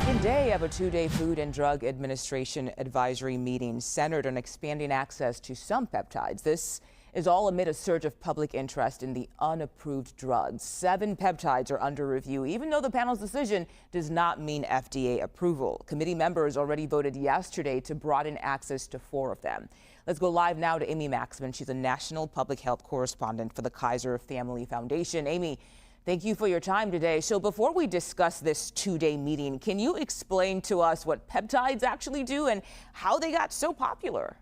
second day of a two-day Food and Drug Administration advisory meeting centered on expanding access to some peptides. This is all amid a surge of public interest in the unapproved drugs. 7 peptides are under review, even though the panel's decision does not mean FDA approval. Committee members already voted yesterday to broaden access to 4 of them. Let's go live now to Amy Maxmen. She's a national public health correspondent for the Kaiser Family Foundation. Amy, thank you for your time today. So before we discuss this 2-day meeting, can you explain to us what peptides actually do and how they got so popular?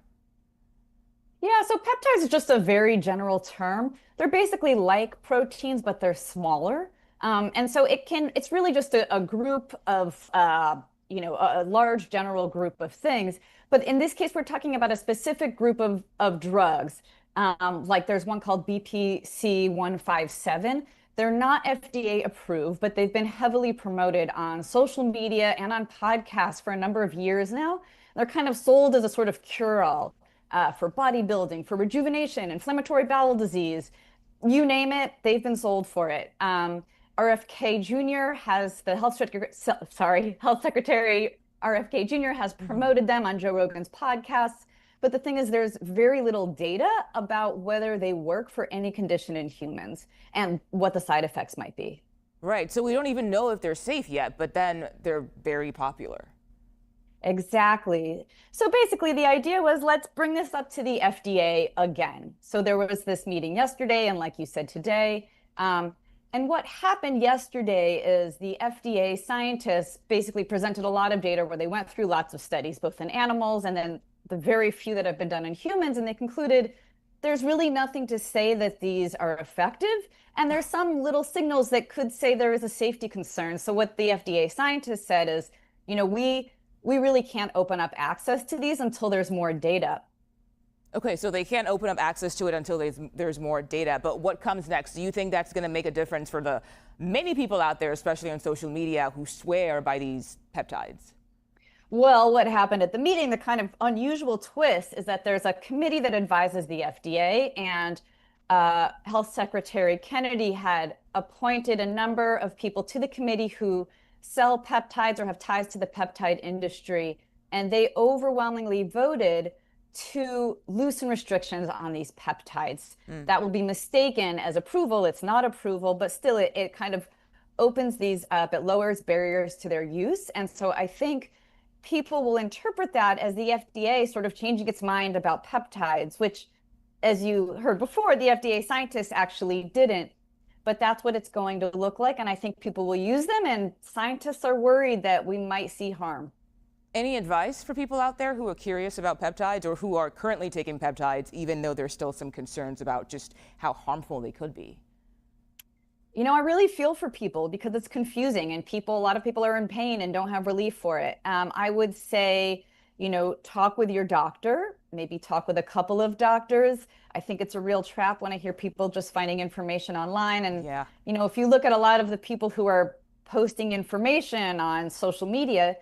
Yeah, so peptides is just a very general term. They're basically like proteins, but they're smaller. And so it's really just a group of, a large general group of things. But in this case, we're talking about a specific group of drugs. Like there's one called BPC 157. They're not FDA approved, but they've been heavily promoted on social media and on podcasts for a number of years now. They're kind of sold as a sort of cure-all for bodybuilding, for rejuvenation, inflammatory bowel disease, you name it, they've been sold for it. RFK Jr. has the health secretary RFK Jr. has promoted them on Joe Rogan's podcasts. But the thing is, there's very little data about whether they work for any condition in humans and what the side effects might be. Right. So we don't even know if they're safe yet, but then they're very popular. Exactly. So basically, the idea was, let's bring this up to the FDA again. So there was this meeting yesterday, and like you said, today. And what happened yesterday is the FDA scientists basically presented a lot of data where they went through lots of studies, both in animals and then the very few that have been done in humans, and they concluded there's really nothing to say that these are effective, and there's some little signals that could say there is a safety concern. So what the FDA scientists said is, we really can't open up access to these until there's more data. Okay, so they can't open up access to it until there's more data. But what comes next? Do you think that's going to make a difference for the many people out there, especially on social media, who swear by these peptides? Well, what happened at the meeting, the kind of unusual twist is that there's a committee that advises the FDA, and Health Secretary Kennedy had appointed a number of people to the committee who sell peptides or have ties to the peptide industry, and they overwhelmingly voted to loosen restrictions on these peptides. That will be mistaken as approval. It's not approval, but still it kind of opens these up. It lowers barriers to their use. And so I think people will interpret that as the FDA sort of changing its mind about peptides, which, as you heard before, the FDA scientists actually didn't. But that's what it's going to look like, and I think people will use them, and scientists are worried that we might see harm. Any advice for people out there who are curious about peptides or who are currently taking peptides, even though there's still some concerns about just how harmful they could be? I really feel for people because it's confusing, and a lot of people are in pain and don't have relief for it. I would say, talk with your doctor, maybe talk with a couple of doctors. I think it's a real trap when I hear people just finding information online. And, yeah. If you look at a lot of the people who are posting information on social media,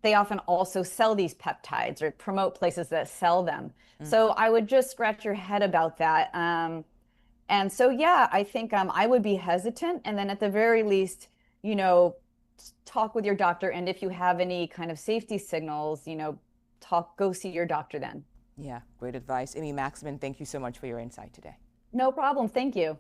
they often also sell these peptides or promote places that sell them. So I would just scratch your head about that. And so, yeah, I think I would be hesitant. And then at the very least, talk with your doctor. And if you have any kind of safety signals, go see your doctor then. Yeah, great advice. Amy Maxmen, thank you so much for your insight today. No problem. Thank you.